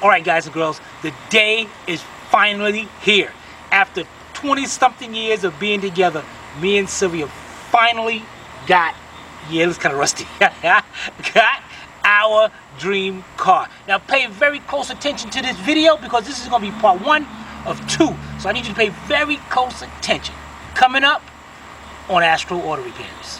Alright guys and girls, the day is finally here. After 20-something years of being together, me and Sylvia finally got, yeah, it was kind of rusty, got our dream car. Now pay very close attention to this video because this is going to be part 1 of 2. So I need you to pay very close attention. Coming up on Astral Auto Repairs.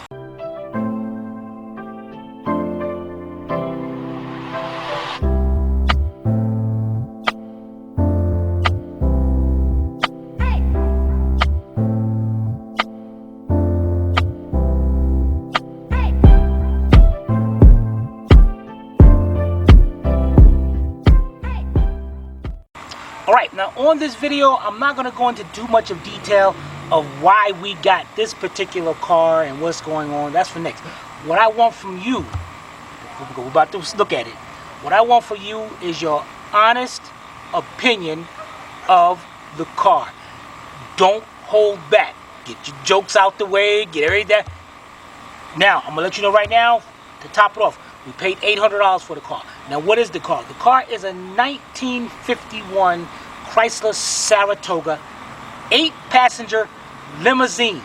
Alright, now on this video, I'm not going to go into too much of detail of why we got this particular car and what's going on. That's for next. What I want from you, we're about to look at it. What I want for you is your honest opinion of the car. Don't hold back. Get your jokes out the way, get everything. Now, I'm going to let you know right now, to top it off, we paid $800 for the car. Now, what is the car? The car is a 1951 Chrysler Saratoga 8-passenger limousine.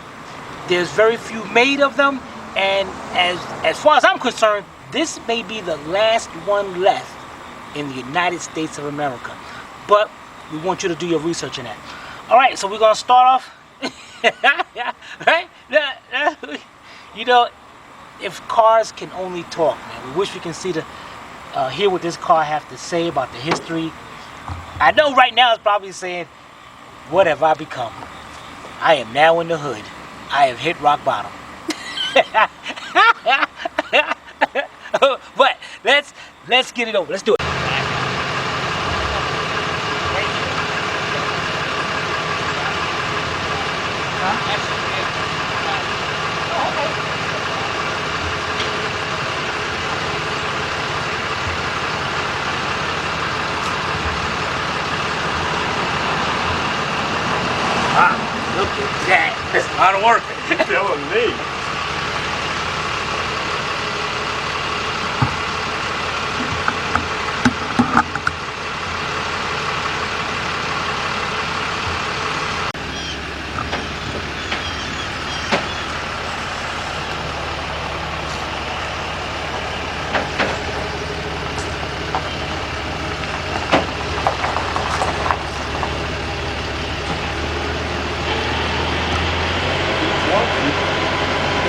There's very few made of them, and as far as I'm concerned, this may be the last one left in the United States of America. But we want you to do your research on that. All right, so we're going to start off. Right? You know, if cars can only talk, man, we wish we can see hear what this car have to say about the history. I know right now it's probably saying, what have I become? I am now in the hood. I have hit rock bottom. But let's get it over. Let's do it. Look at that. That's a lot of work. You're telling me.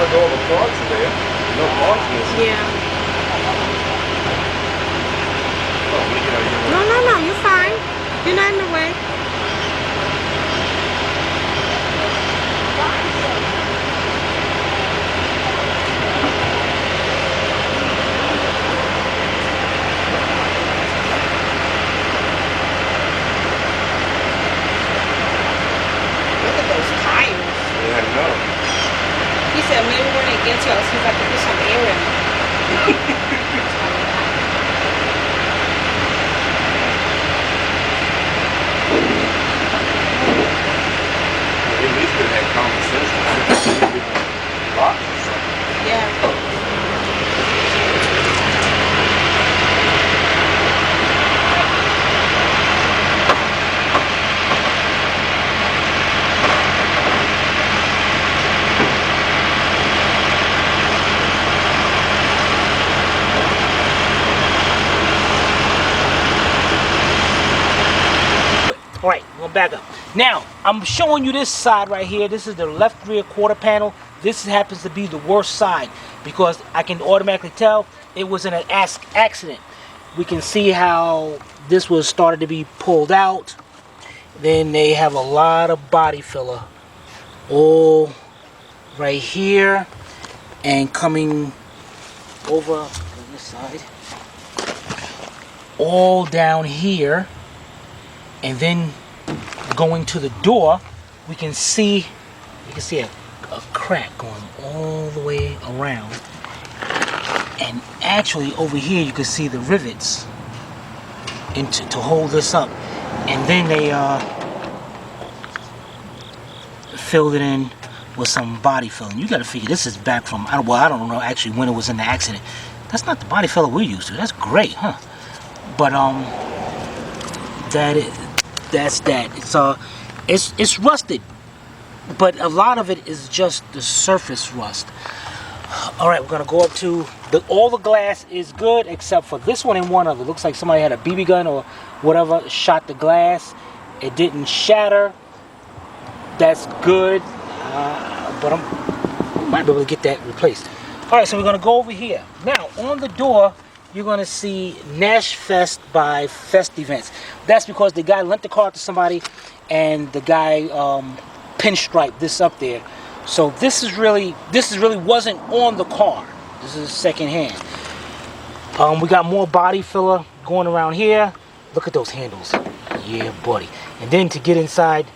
All the parts are there. No parts missing. Yeah. Oh, we get out of here. No, you're fine. You're not in the way. Look at those tires. Yeah, I know. He said maybe when it gets to us, he's like to put some air in it. At least they had common sense. Box or something. Yeah. All right, we'll back up. Now, I'm showing you this side right here. This is the left rear quarter panel. This happens to be the worst side because I can automatically tell it was in an accident. We can see how this was started to be pulled out. Then they have a lot of body filler all right here and coming over on this side, all down here. And then going to the door, we can see a crack going all the way around. And actually over here you can see the rivets to hold this up. And then they filled it in with some body filling. You got to figure this is back from, well, I don't know actually when it was in the accident. That's not the body filler we're used to. That's great, huh? But That's that. It's rusted, but a lot of it is just the surface rust. All right, we're gonna go up to all the glass is good except for this one and one other. Looks like somebody had a BB gun or whatever, shot the glass. It didn't shatter. That's good, but I might be able to get that replaced. All right, so we're gonna go over here. Now, on the door, you're gonna see Nash Fest by Fest Events. That's because the guy lent the car to somebody, and the guy pinstriped this up there. So this really wasn't on the car. This is secondhand. We got more body filler going around here. Look at those handles. Yeah, buddy. And then to get inside,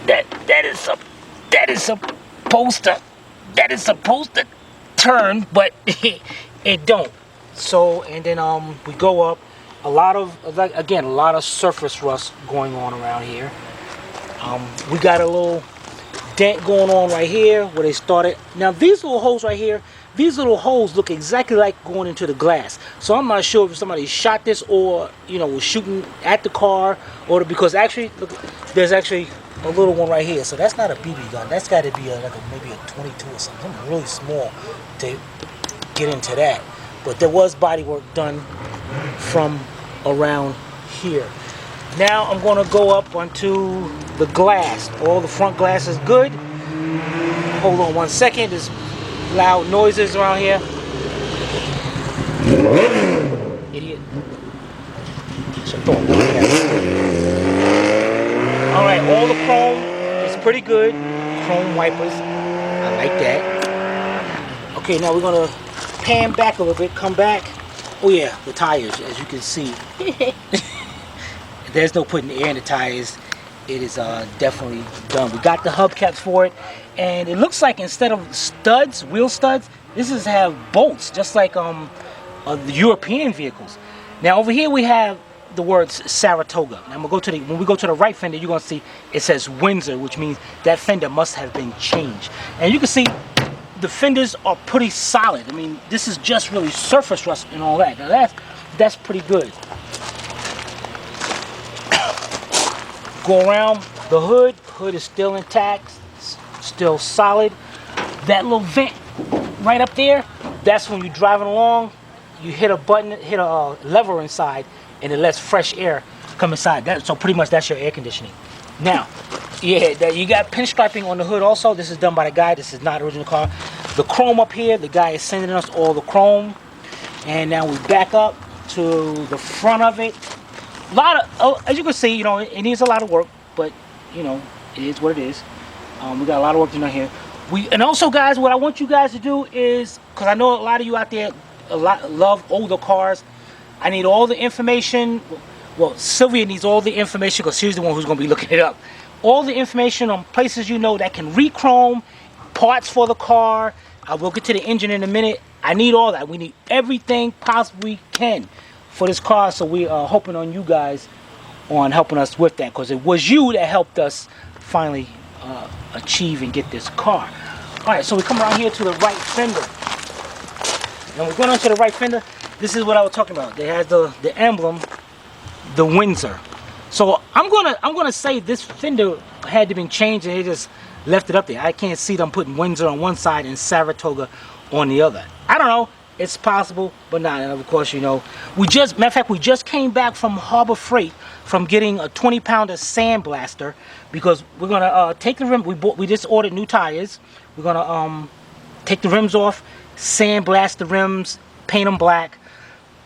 that is supposed to turn, but it don't. So, and then we go up. A lot of surface rust going on around here. We got a little dent going on right here where they started. Now these little holes right here, these little holes look exactly like going into the glass. So I'm not sure if somebody shot this or, you know, was shooting at the car, or because actually, look, there's actually a little one right here. So that's not a BB gun. That's got to be maybe a 22 or something really small to get into that. But there was body work done from around here. Now I'm going to go up onto the glass. All the front glass is good. Hold on one second. There's loud noises around here. Idiot. Alright, all the chrome is pretty good. Chrome wipers. I like that. Okay, now we're going to pan back a little bit. Come back. Oh yeah, the tires, as you can see. There's no putting air in the tires. It is definitely done. We got the hubcaps for it, and it looks like instead of studs, wheel studs, this is have bolts, just like the European vehicles. Now over here we have the words Saratoga. Now I'm gonna go to when we go to the right fender, you're gonna see it says Windsor, which means that fender must have been changed. And you can see the fenders are pretty solid. I mean, this is just really surface rust and all that. Now that's pretty good. Go around the hood. Hood is still intact, still solid. That little vent right up there, that's when you're driving along, you hit a button, hit a lever inside, and it lets fresh air come inside. So pretty much that's your air conditioning. Now, yeah, you got pinstriping on the hood also. This is done by the guy. This is not original car. The chrome up here, the guy is sending us all the chrome. And now we back up to the front of it. A lot of, as you can see, you know, it needs a lot of work, but you know, it is what it is. We got a lot of work to do here. And also, guys, what I want you guys to do is, because I know a lot of you out there love older cars. I need all the information. Well, Sylvia needs all the information because she's the one who's going to be looking it up. All the information on places you know that can re-chrome, parts for the car. I will get to the engine in a minute. I need all that. We need everything possible we can for this car, so we are hoping on you guys on helping us with that, because it was you that helped us finally achieve and get this car. Alright, so we come around here to the right fender. And we're going on to the right fender. This is what I was talking about. They has the emblem, the Windsor. So I'm gonna say this fender had to be changed and they just left it up there. I can't see them putting Windsor on one side and Saratoga on the other. I don't know. It's possible, but not. And of course, you know, matter of fact, we just came back from Harbor Freight from getting a 20-pounder sandblaster, because we're gonna take the rim. We just ordered new tires. We're gonna take the rims off, sandblast the rims, paint them black.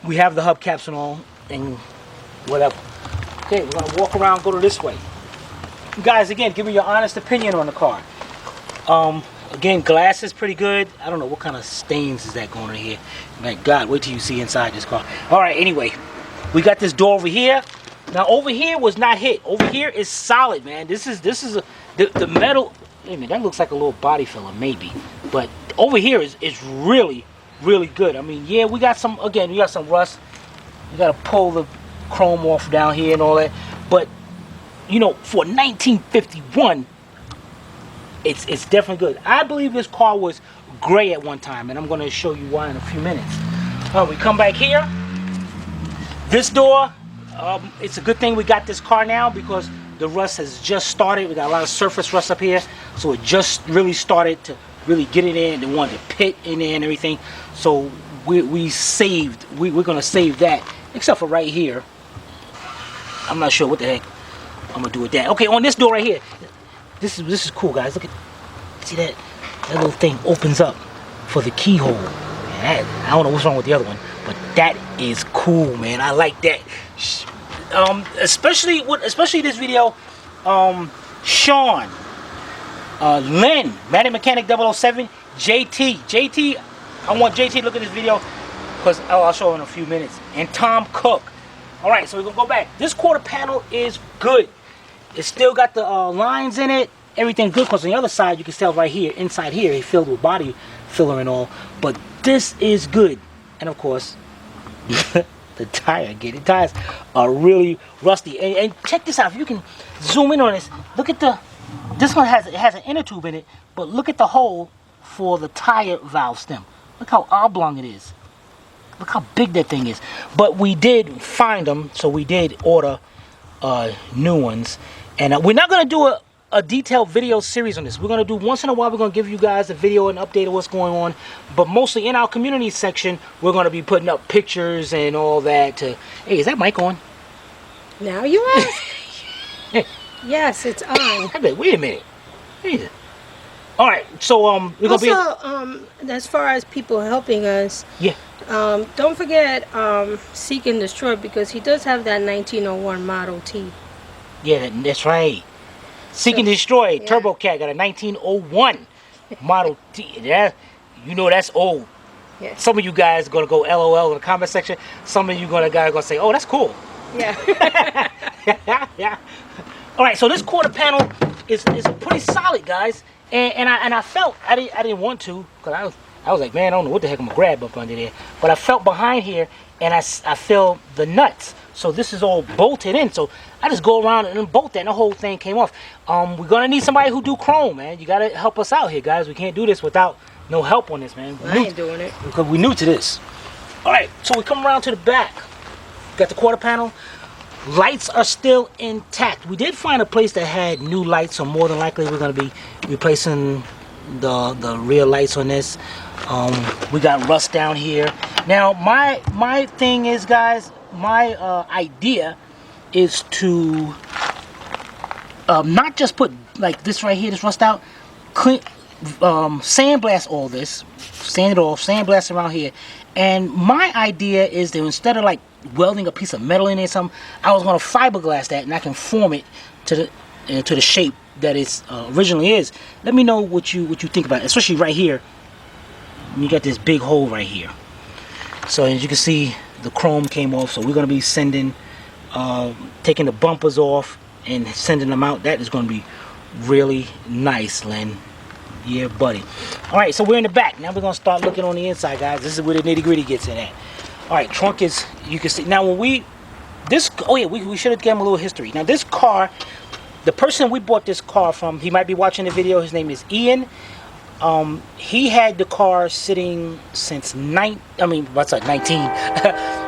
We have the hubcaps and all, and whatever. Okay, we're gonna walk around, go to this way. Guys, again, give me your honest opinion on the car. Again, glass is pretty good. I don't know what kind of stains is that going on here. My God, wait till you see inside this car. All right, anyway, we got this door over here. Now, over here was not hit. Over here is solid, man. This is the metal. Wait a minute, that looks like a little body filler, maybe. But over here is really, really good. I mean, yeah, we got some. Again, we got some rust. You got to pull the chrome off down here and all that. But you know, for 1951. It's definitely good. I believe this car was gray at one time, and I'm going to show you why in a few minutes. We come back here. This door It's a good thing we got this car now because the rust has just started. We got a lot of surface rust up here, so it just really started to really get it in. They wanted to pit in there and everything, so we saved. We're gonna save that, except for right here. I'm not sure what the heck I'm gonna do with that. Okay, on this door right here, this is cool, guys. Look at, see that little thing opens up for the keyhole. Man, I don't know what's wrong with the other one, but that is cool, man. I like that. Especially this video. Sean, Lynn, Matic Mechanic 007, JT. I want JT to look at this video because I'll show in a few minutes. And Tom Cook. All right, so we're gonna go back. This quarter panel is good. It's still got the lines in it. Everything good, because on the other side you can tell right here, inside here, it's filled with body filler and all. But this is good. And of course, the tires are really rusty. And check this out. If you can zoom in on this, look at this one has an inner tube in it, but look at the hole for the tire valve stem. Look how oblong it is. Look how big that thing is. But we did find them, so we did order new ones. And we're not going to do a detailed video series on this. We're going to do once in a while, we're going to give you guys a video and update of what's going on. But mostly in our community section, we're going to be putting up pictures and all that. Hey, is that mic on? Now you ask. Yes, it's on. Wait a minute. All right, so we're going to be... Also, as far as people helping us, yeah. Don't forget Seek and Destroy, because he does have that 1901 Model T. Yeah, that's right. Seek and Destroy, yeah. Turbo Cat got a 1901 Model T. Yeah, you know that's old. Yeah. Some of you guys are gonna go LOL in the comment section. Some of you guys are gonna say, "Oh, that's cool." Yeah. Yeah. All right, so this quarter panel is pretty solid, guys. And I felt I didn't want to, because I was like, man, I don't know what the heck I'm gonna grab up under there. But I felt behind here, and I feel the nuts. So this is all bolted in. So I just go around and unbolt that, and the whole thing came off. We're gonna need somebody who do chrome, man. You gotta help us out here, guys. We can't do this without no help on this, man. I ain't doing it because we're new to this. All right, so we come around to the back. Got the quarter panel. Lights are still intact. We did find a place that had new lights, so more than likely we're gonna be replacing the rear lights on this. We got rust down here. Now my thing is, guys, my idea is to not just put like this right here, this rust out, clean, sandblast all this, sand it off, sandblast around here. And my idea is that instead of like welding a piece of metal in there or something, I was going to fiberglass that, and I can form it to the shape that it originally is. Let me know what you think about it, especially right here. You got this big hole right here. So as you can see, the chrome came off. So we're going to be sending, taking the bumpers off and sending them out. That is going to be really nice, Len. Yeah, buddy. All right, so we're in the back. Now we're going to start looking on the inside, guys. This is where the nitty-gritty gets in at. All right, trunk is, you can see. Now when we should have given him a little history. Now this car, the person we bought this car from, he might be watching the video. His name is Ian. He had the car sitting since 19,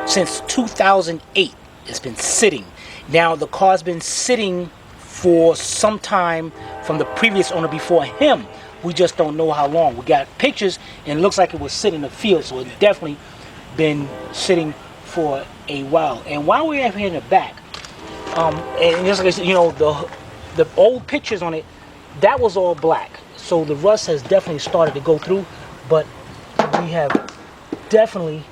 since 2008. It's been sitting. Now the car's been sitting for some time from the previous owner before him. We just don't know how long. We got pictures and it looks like it was sitting in the field, so it's definitely been sitting for a while. And while we're here in the back, and just like, you know, the old pictures on it, that was all black. So the rust has definitely started to go through, but we have definitely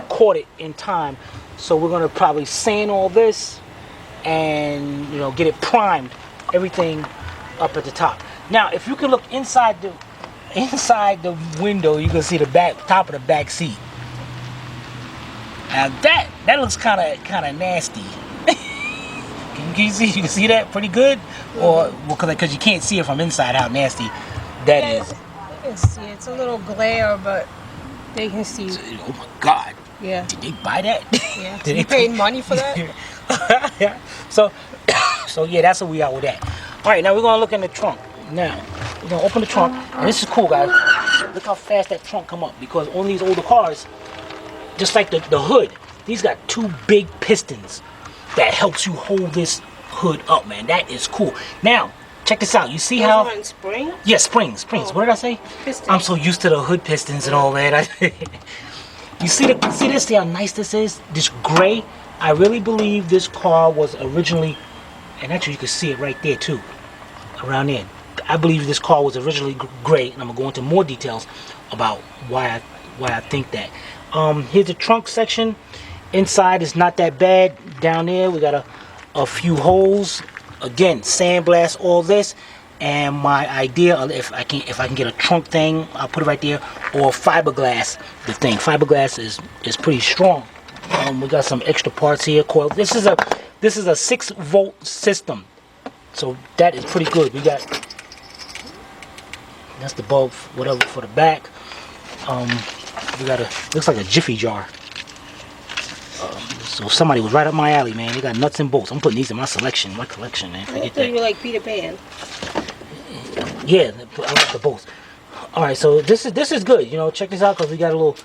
caught it in time. So we're gonna probably sand all this and, you know, get it primed, everything up at the top. Now, if you can look inside the window, you can see the top of the back seat. Now that looks kind of nasty. You can see that pretty good, or because you can't see it from inside how nasty that is. You can see it's a little glare, but they can see. Oh my God! Yeah. Did they buy that? Yeah. Did you pay money for that? Yeah. So yeah, that's what we are with that. All right, now we're gonna look in the trunk. Now we're gonna open the trunk, and this is cool, guys. Look how fast that trunk come up, because on these older cars, just like the hood, these got two big pistons. that helps you hold this hood up, man. That is cool. Now, check this out. You see how? Those are in spring? Yeah, springs. Oh. What did I say? Pistons. I'm so used to the hood pistons and all that. You see this? See how nice this is? This gray. I really believe this car was originally, and actually you can see it right there too, around there. I believe this car was originally gray, and I'm gonna go into more details about why I think that. Here's the trunk section. Inside is not that bad. Down there we got a few holes. Again, sandblast all this. And my idea of if I can get a trunk thing, I'll put it right there, or fiberglass the thing. Fiberglass is pretty strong. We got some extra parts here. Coil. This is a 6-volt system, so that is pretty good. We got that's the bulb, whatever, for the back. We got looks like a Jiffy jar. So somebody was right up my alley, man. They got nuts and bolts. I'm putting these in my collection, man. I Forget thought that. you were like Peter Pan. Yeah, I like the both. All right, so this is good. You know, check this out because we got a little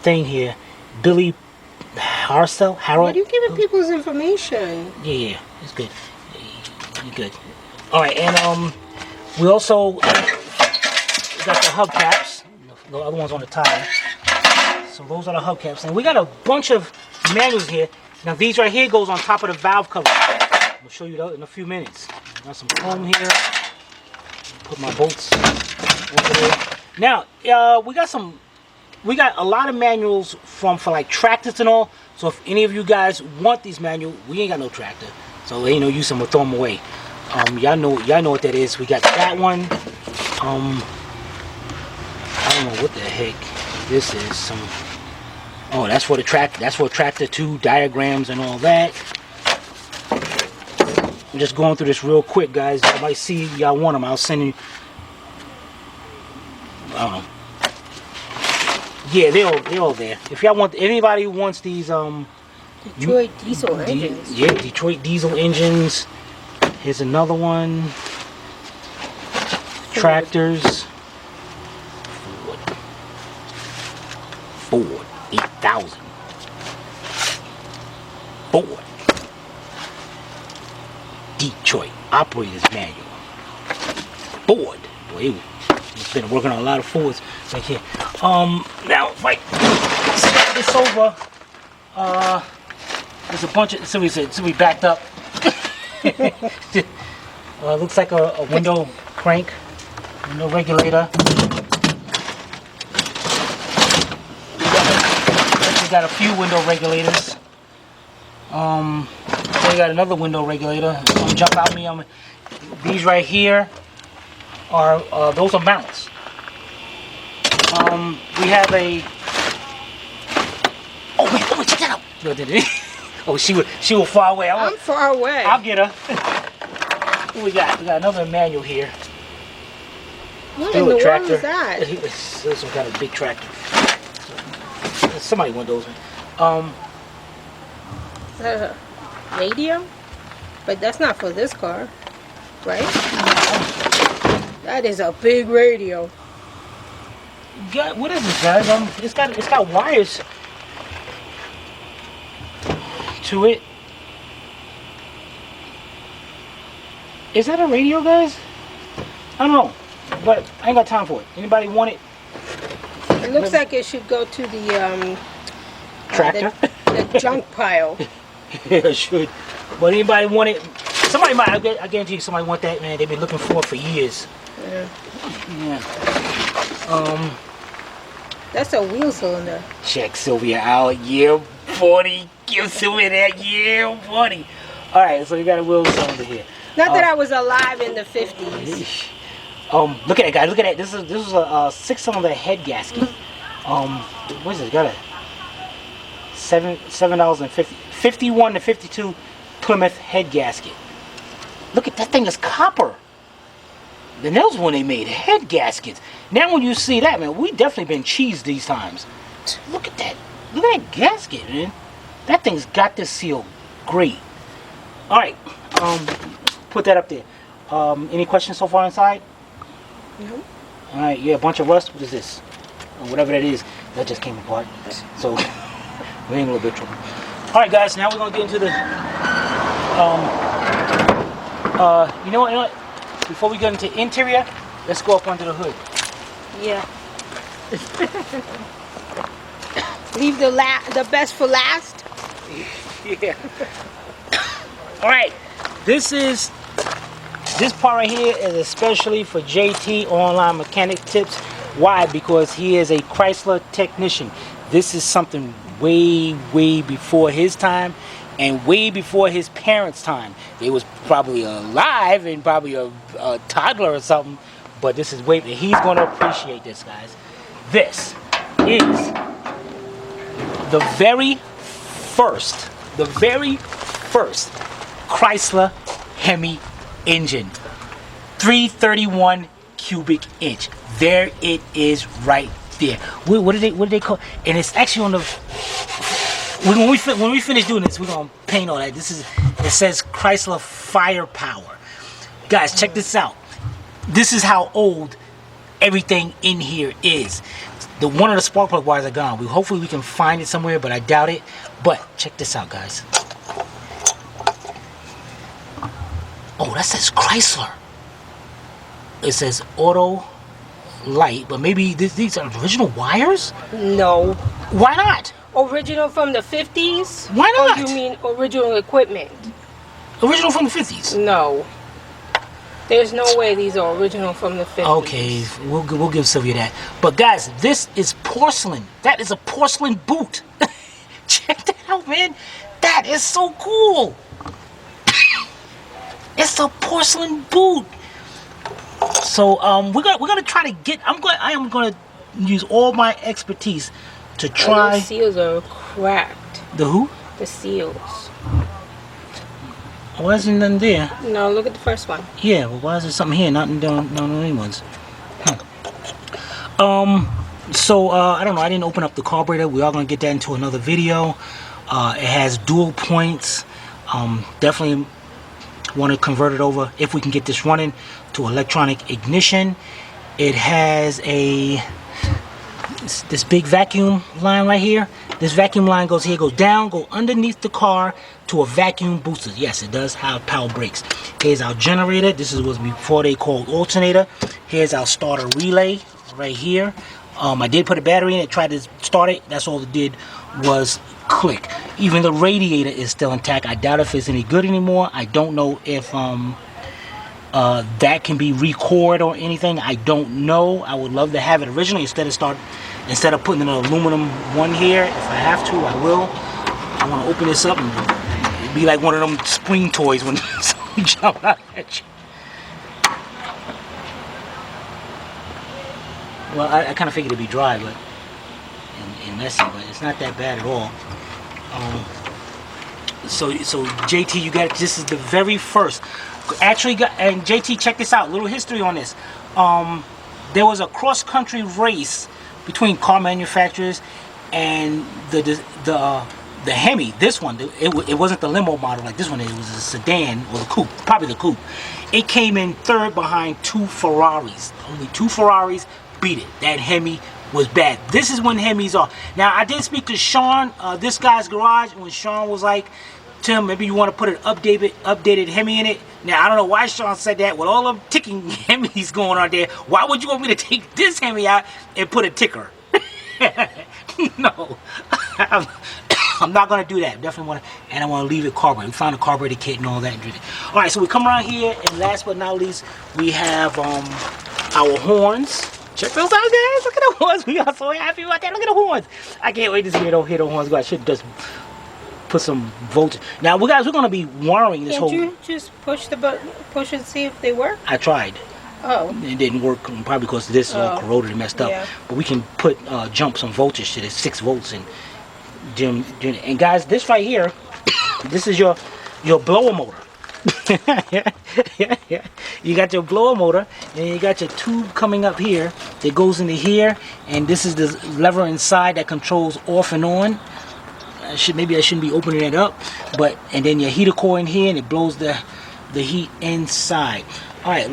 thing here. Billy Harold. Why are you giving people's information? Yeah, it's good. You're good. All right, and we also got the hubcaps. The other one's on the tire. So those are the hubcaps, and we got a bunch of manuals here. Now these right here goes on top of the valve cover. I'll show you that in a few minutes. Got some foam here. Put my bolts over there. Now we got a lot of manuals for like tractors and all. So if any of you guys want these manuals, we ain't got no tractor, so ain't no use them. We'll throw them away. Y'all know what that is. We got that one. I don't know what the heck this is. Some. Oh, that's for the tractor. That's for tractor 2 diagrams and all that. I'm just going through this real quick, guys. I might see y'all want them. I'll send you. I don't know. Yeah, they're all there. If y'all want, anybody wants these, Detroit diesel engines. Yeah, Detroit diesel engines. Here's another one. Tractors. Ford 8000. Ford. Detroit Operator's Manual. Ford. Boy, he's been working on a lot of Fords right here. Now if I slide this over, there's a bunch of, so we backed up. Looks like a window crank, window regulator. We got a few window regulators. We got another window regulator. Some jump out me. These right here are those are mounts. We have a. Oh wait, check that out. Oh, she was far away. I'm far away. I'll get her. What we got? We got another manual here. What in the world is that? It's some kind of big tractor. Somebody want those. Radio? But that's not for this car, right? That is a big radio. God, what is this, guys? It's got wires to it. Is that a radio, guys? I don't know, but I ain't got time for it. Anybody want it? It looks like it should go to the Tractor? the junk pile. Yeah, it should. But anybody want it? Somebody might. I guarantee you, somebody want that, man. They've been looking for it for years. Yeah. Yeah. That's a wheel cylinder. Check Sylvia out. Yeah, 40. Give Sylvia that. Yeah, 40. All right, so we got a wheel cylinder here. Not that I was alive in the 50s. Look at it, guys. Look at that. This is a 6-cylinder head gasket. What is it? Got a $7.50, 51 to 52 Plymouth head gasket. Look at that thing. Is copper. And that was when they made head gaskets. Now when you see that, man, we definitely been cheesed these times. Look at that. Look at that gasket, man. That thing's got this seal great. All right. Put that up there. Any questions so far inside? No. All right. Yeah, a bunch of rust. What is this? Or whatever that is. That just came apart. So we're in a little bit of trouble. All right, guys. Now we're gonna get into the. You know what? Before we get into interior, let's go up under the hood. Yeah. Leave the best for last. Yeah. All right. This part right here is especially for JT Online Mechanic Tips. Why? Because he is a Chrysler technician. This is something way before his time and way before his parents' time. They was probably alive and probably a toddler or something, but this is way. He's going to appreciate this, guys. This is the very first Chrysler Hemi engine, 331 cubic inch. There it is right there. What do they call? And it's actually on the. When we finish doing this, we're gonna paint all that. It says Chrysler Firepower. Guys, check this out. This is how old everything in here is. One of the spark plug wires are gone. Hopefully we can find it somewhere, but I doubt it. But check this out, guys. Oh, that says Chrysler. It says Auto Light, but maybe these are original wires? No. Why not? Original from the 50s? Why not? Or you mean original equipment? Original from the 50s? No. There's no way these are original from the 50s. Okay, we'll give Sylvia that. But guys, this is porcelain. That is a porcelain boot. Check that out, man. That is so cool. It's a porcelain boot. So we're gonna try to get. I am gonna use all my expertise to try. The seals are cracked. The who? The seals. Why isn't nothing there? No, look at the first one. Yeah, well, why is there something here? Not any ones. So I don't know. I didn't open up the carburetor. We are gonna get that into another video. It has dual points. Definitely want to convert it over if we can get this running to electronic ignition. It has this big vacuum line right here. This vacuum line goes here, goes down, go underneath the car to a vacuum booster. Yes, it does have power brakes. Here's our generator. This was before they called alternator. Here's our starter relay right here. I did put a battery in it, tried to start it. That's all it did was click. Even the radiator is still intact. I doubt if it's any good anymore. I don't know if that can be re-cored or anything. I don't know. I would love to have it originally instead of putting an aluminum one here. If I have to, I will. I want to open this up and it'd be like one of them spring toys when something jump out at you. Well, I kind of figured it'd be dry, but and messy, but it's not that bad at all. So JT, you got this is the very first. Actually, and JT, check this out. Little history on this. There was a cross-country race between car manufacturers and the Hemi. This one, it wasn't the limo model like this one. It was a sedan or the coupe, probably the coupe. It came in third behind two Ferraris. Only two Ferraris beat it. That Hemi was bad. This is when Hemis are. Now, I did speak to Sean, this guy's garage, when Sean was like, Tim, maybe you want to put an updated Hemi in it. Now, I don't know why Sean said that. With all the ticking Hemis going on there, why would you want me to take this Hemi out and put a ticker? No. I'm not going to do that. Definitely want to, and I want to leave it carbureted. We found a carbureted kit and all that. All right, so we come around here, and last but not least, we have our horns. Check those out, guys. Look at the horns. We are so happy about that. Look at the horns. I can't wait to see it. Hear the horns go. I should just put some voltage. Now, we're going to be wiring this whole. Can't you just push the button, push and see if they work? I tried. Oh. It didn't work, probably because this is all corroded and messed up. Yeah. But we can put jump some voltage to this 6 volts and and guys, this right here, this is your blower motor. Yeah. You got your blower motor, and you got your tube coming up here that goes into here, and this is the lever inside that controls off and on. Maybe I shouldn't be opening it up, and then your heater core in here, and it blows the heat inside. All right,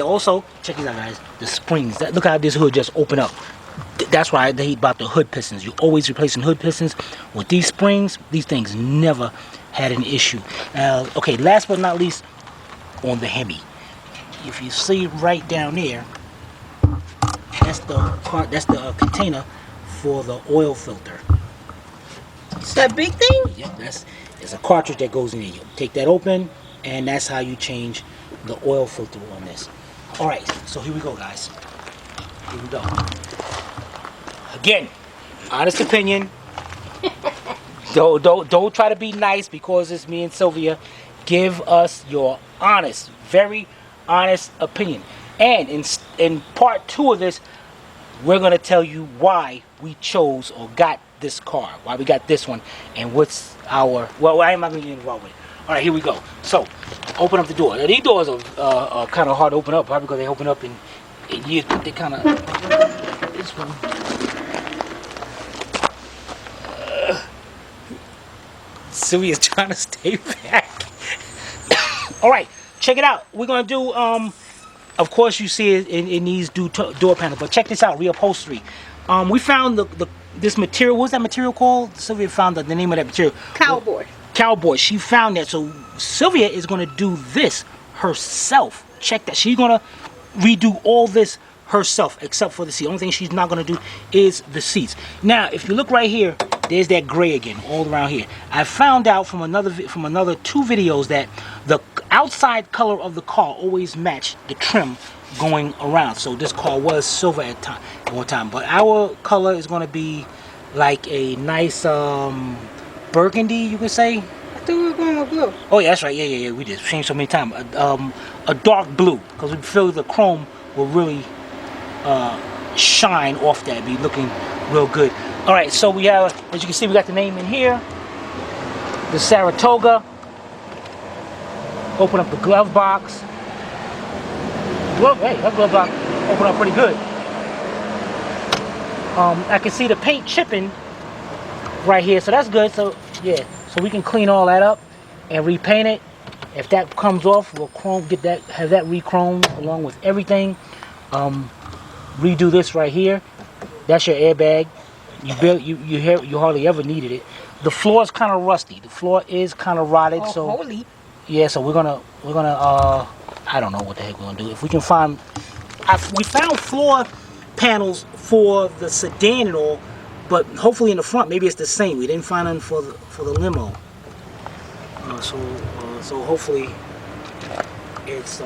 also check these out, guys. The springs. Look how this hood just opened up. That's why they about the hood pistons. You're always replacing hood pistons. With these springs, these things never had an issue. Okay, last but not least, on the Hemi. If you see right down there, that's the container for the oil filter. It's that big thing? Yeah, it's a cartridge that goes in there. You take that open, and that's how you change the oil filter on this. All right, so here we go, guys. Here we go. Again, honest opinion. Don't try to be nice because it's me and Sylvia. Give us your honest, very honest opinion. And in part 2 of this, we're gonna tell you why we chose or got this car, why we got this one, and what's our. Well, I am not gonna get involved with it. All right, here we go. So, open up the door. Now, these doors are kind of hard to open up, probably because they open up in years, but they kind of. This one. Sylvia's trying to stay back. All right, check it out. We're gonna do. Of course, you see it in these door panels, but check this out. Reupholstery. We found this material. What's that material called? Sylvia found the name of that material. Cowboy. Cowboy. She found that. So Sylvia is gonna do this herself. Check that. She's gonna redo all this herself, except for the seat. Only thing she's not gonna do is the seats. Now, if you look right here, there's that gray again, all around here. I found out from another 2 videos that the outside color of the car always matched the trim going around. So this car was silver at one time, but our color is going to be like a nice burgundy, you could say. I thought we were going with blue. Oh yeah, that's right. Yeah. We did changed so many times. A dark blue, because we feel the chrome will really shine off that, be looking real good. All right, so we have, as you can see, we got the name in here, the Saratoga. Open up the glove box. Hey, that glove box opened up pretty good. I can see the paint chipping right here, so that's good. So yeah, so we can clean all that up and repaint it. If that comes off, we'll have that re-chromed along with everything. Redo this right here. That's your airbag. You hardly ever needed it. The floor is kind of rusty. The floor is kind of rotted. Oh, so holy. yeah, so we're gonna I don't know what the heck we're gonna do. If we can find, we found floor panels for the sedan and all, but hopefully in the front maybe it's the same. We didn't find them for the limo. So hopefully it's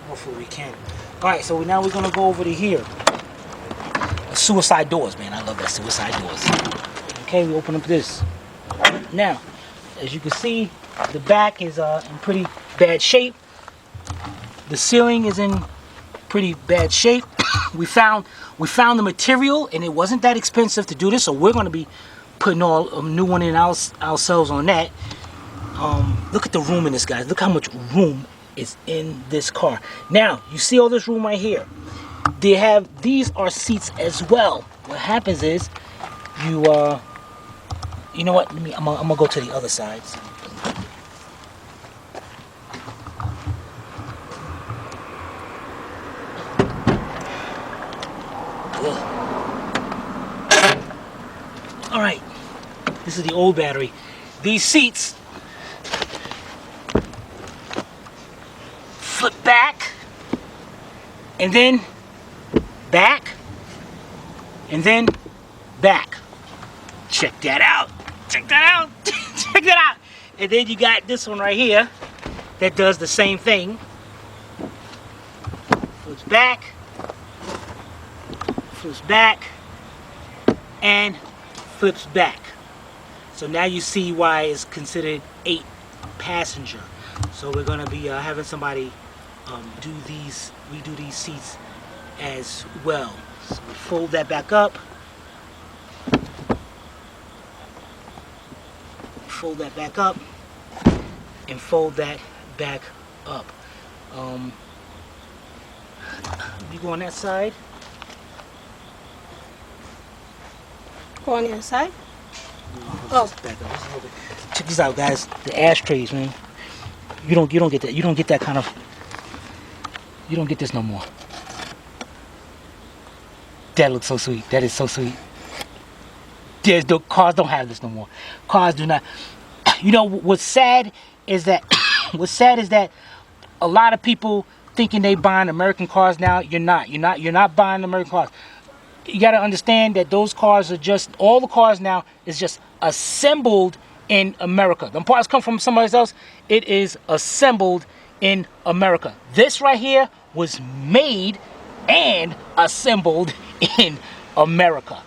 hopefully we can. All right, so now we're gonna go over to here. Suicide doors, man. I love that, suicide doors. Okay, we open up this. Now, as you can see, the back is in pretty bad shape. The ceiling is in pretty bad shape. we found the material, and it wasn't that expensive to do this, so we're going to be putting all a new one in ourselves on that. Look at the room in this, guys. Look how much room is in this car. Now, you see all this room right here. These are seats as well. What happens is you know what, I'm gonna go to the other sides. All right, this is the old battery. These seats flip back and then back, and then back. Check that out. Check that out. Check that out. And then you got this one right here that does the same thing. Flips back, and flips back. So now you see why it's considered 8 passenger. So we're gonna be having somebody redo these seats as well. So we fold that back up. Fold that back up. And fold that back up. You go on that side. Go on the other side? Oh. Check this out, guys. The ashtrays, man. You don't get that. You don't get that kind of. You don't get this no more. That looks so sweet. That is so sweet. There's no cars don't have this no more. Cars do not. You know what's sad is that a lot of people thinking they buying American cars now. You're not. You're not buying American cars. You got to understand that those cars are just, all the cars now is just assembled in America. The parts come from somewhere else. It is assembled in America. This right here was made and assembled in America.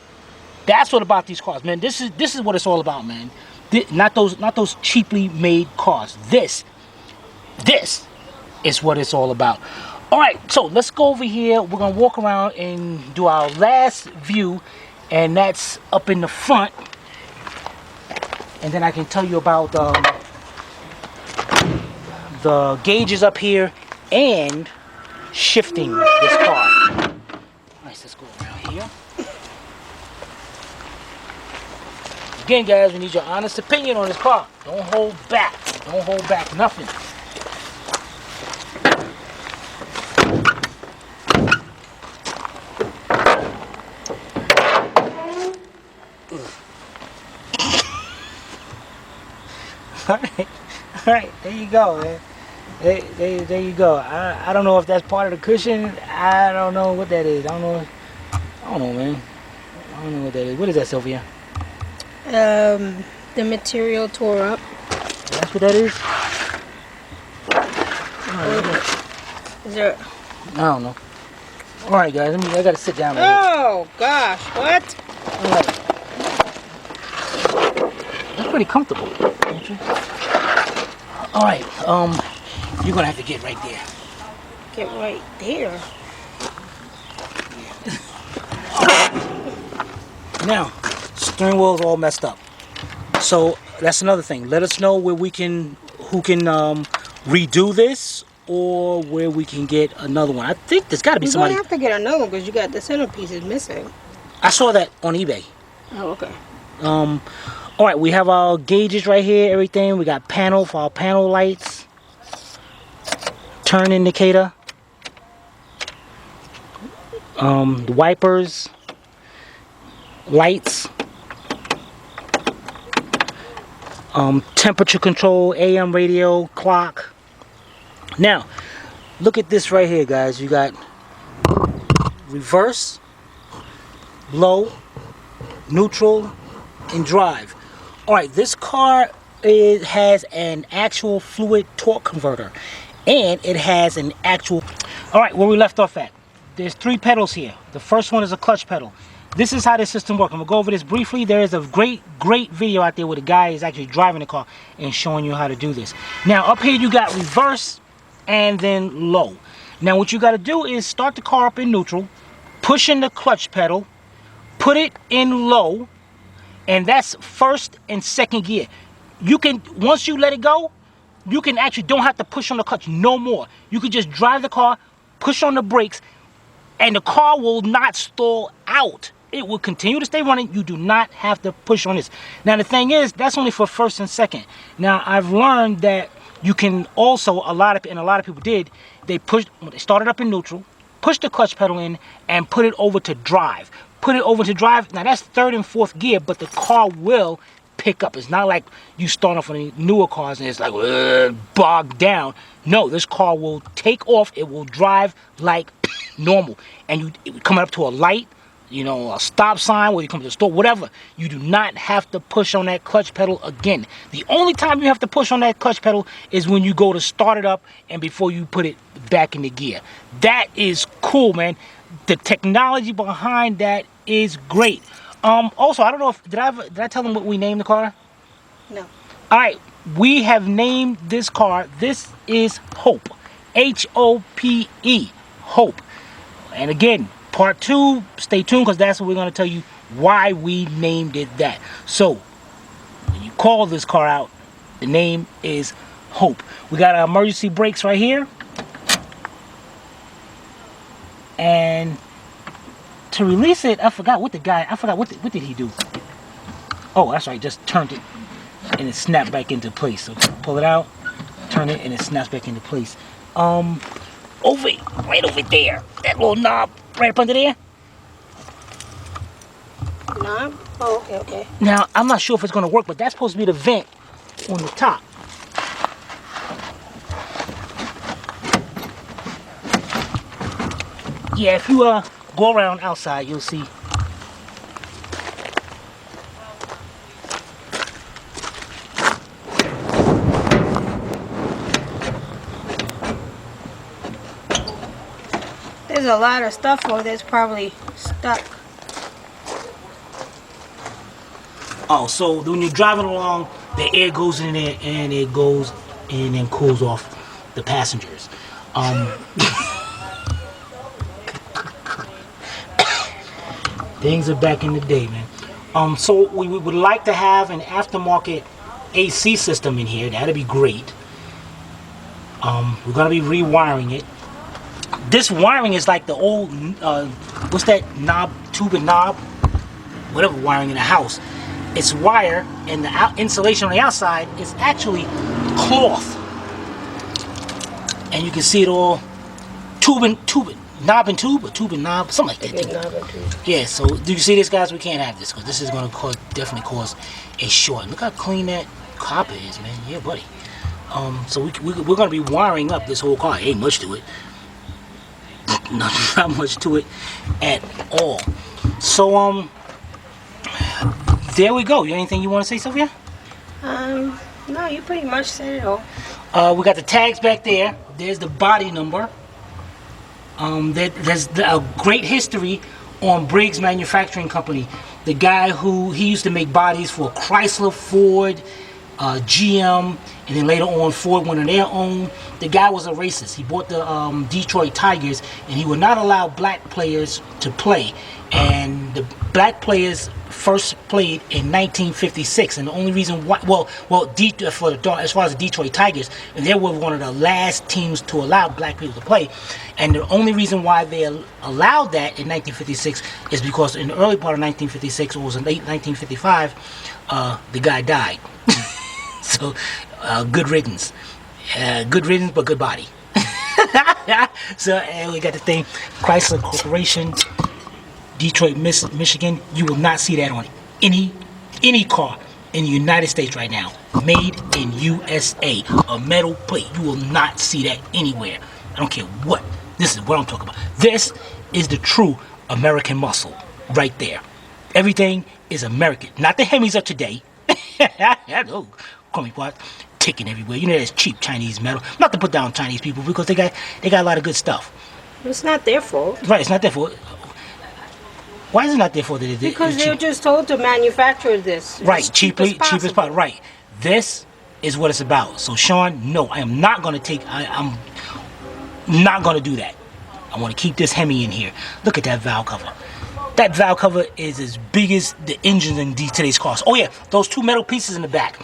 That's what about these cars, man. This is what it's all about, man. Not those cheaply made cars. This is what it's all about. All right, so let's go over here. We're gonna walk around and do our last view, and that's up in the front. And then I can tell you about the gauges up here and shifting this car. Nice, let's go around here. Again, guys, we need your honest opinion on this car. Don't hold back. Don't hold back nothing. All right, there you go, man. There you go. I don't know if that's part of the cushion. I don't know what that is. I don't know, man. I don't know what that is. What is that, Sylvia? The material tore up. That's what that is? Is there? I don't know. All right, guys. I gotta sit down. Oh gosh, what? All right. That's pretty comfortable. All right. You're gonna have to get right there. Get right there. Now, steering wheel's all messed up. So that's another thing. Let us know where who can redo this, or where we can get another one. I think there's got to be somebody. You have to get another one because you got the centerpieces missing. I saw that on eBay. Oh, okay. All right, we have our gauges right here. Everything. We got panel for our panel lights. Turn indicator. The wipers. Lights. Temperature control, AM radio, clock. Now, look at this right here, guys. You got reverse, low, neutral, and drive. All right, this car has an actual fluid torque converter, and it has an actual. All right, where we left off at. There's 3 pedals here. The first one is a clutch pedal. This is how this system works. I'm gonna go over this briefly. There is a great video out there where the guy is actually driving the car and showing you how to do this. Now up here you got reverse and then low. Now what you got to do is start the car up in neutral, push in the clutch pedal, put it in low, and that's first and second gear. You can, once you let it go, you can actually don't have to push on the clutch no more. You can just drive the car, push on the brakes, and the car will not stall out. It will continue to stay running. You do not have to push on this. Now the thing is, that's only for first and second. Now I've learned that you can also, a lot of people did, they started up in neutral, push the clutch pedal in, and put it over to drive. Put it over to drive. Now that's third and fourth gear, but the car will pick up. It's not like you start off on the newer cars and it's like bogged down. No, this car will take off. It will drive like normal. And you coming up to a light, you know, a stop sign, where you come to the store, whatever, you do not have to push on that clutch pedal again. The only time you have to push on that clutch pedal is when you go to start it up and before you put it back in the gear. That is cool, man. The technology behind that is great. Also, I don't know if did I tell them what we named the car? No. All right, we have named this car. This is Hope, H-O-P-E, Hope. And again, part 2, stay tuned, because that's what we're going to tell you why we named it that. So when you call this car out, the name is Hope. We got our emergency brakes right here, and to release it, I forgot what did he do? Oh, that's right, just turned it and it snapped back into place. So pull it out, turn it, and it snaps back into place. Right over there, that little knob right up under there. knob? Oh, okay, okay. Now, I'm not sure if it's going to work, but that's supposed to be the vent on the top. Yeah, if you go around outside, you'll see. There's a lot of stuff on that's probably stuck. Oh, so when you're driving along, the air goes in there and it goes in and cools off the passengers. Things are back in the day, man. So we would like to have an aftermarket AC system in here. That'd be great. We're gonna be rewiring it. This wiring is like the old, what's that knob, tube and knob? Whatever wiring in the house. It's wire, and the insulation on the outside is actually cloth. And you can see it all knob and tube, or tube and knob, something like that. Yeah, so do you see this, guys? We can't have this because this is going to definitely cause a short. Look how clean that copper is, man. Yeah, buddy. So we're going to be wiring up this whole car. Ain't much to it. Not much to it at all. So there we go. Anything you want to say, Sylvia? No, you pretty much said it all. We got the tags back there. There's the body number. There's a great history on Briggs Manufacturing Company. The guy he used to make bodies for Chrysler, Ford, GM, and then later on Ford went on their own. The guy was a racist. He bought the Detroit Tigers, and he would not allow black players to play. And the black players first played in 1956, and the only reason why, as far as the Detroit Tigers, and they were one of the last teams to allow black people to play. And the only reason why they allowed that in 1956 is because in the early part of 1956, or it was in late 1955, the guy died. So, good riddance. Good riddance, but good body. So, and we got the thing, Chrysler Corporation, Detroit, Michigan. You will not see that on any car in the United States right now. Made in USA. A metal plate. You will not see that anywhere. I don't care what. This is what I'm talking about. This is the true American muscle right there. Everything is American. Not the Hemis of today. Oh, crummy parts ticking everywhere. You know, there's cheap Chinese metal. Not to put down Chinese people because they got a lot of good stuff. It's not their fault. Right, it's not their fault. Why is it not their fault? Because they were just told to manufacture this. Right, cheapest part. Right. This is what it's about. So, Sean, no, I am not going to take. I'm not going to do that. I want to keep this Hemi in here. Look at that valve cover. That valve cover is as big as the engines in today's cars. Oh yeah, those two metal pieces in the back.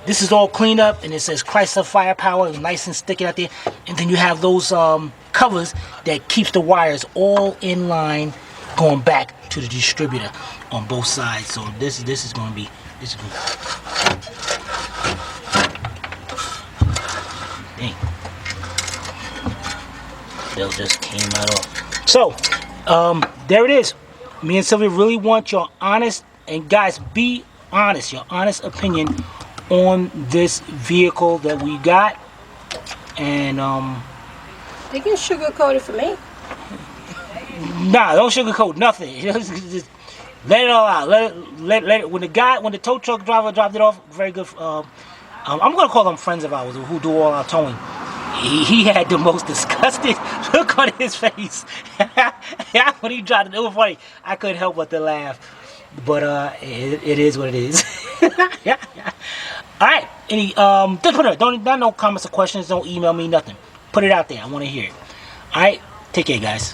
This is all cleaned up, and it says Chrysler Firepower, nice and sticky out there. And then you have those covers that keeps the wires all in line, going back to the distributor on both sides. So this is going to be dang. Bell just came right off. So there it is. Me and Sylvia really want your honest, and guys, be honest, your honest opinion on this vehicle that we got. And they can sugarcoat it for me. Nah, don't sugarcoat nothing. Just let it all out. Let it. When the tow truck driver dropped it off, very good. I'm gonna call them friends of ours who do all our towing. He had the most disgusted look on his face when he dropped it. It was funny. I couldn't help but to laugh. But it is what it is. Yeah. All right. Just put it. Don't no comments or questions. Don't email me nothing. Put it out there. I want to hear it. All right. Take care, guys.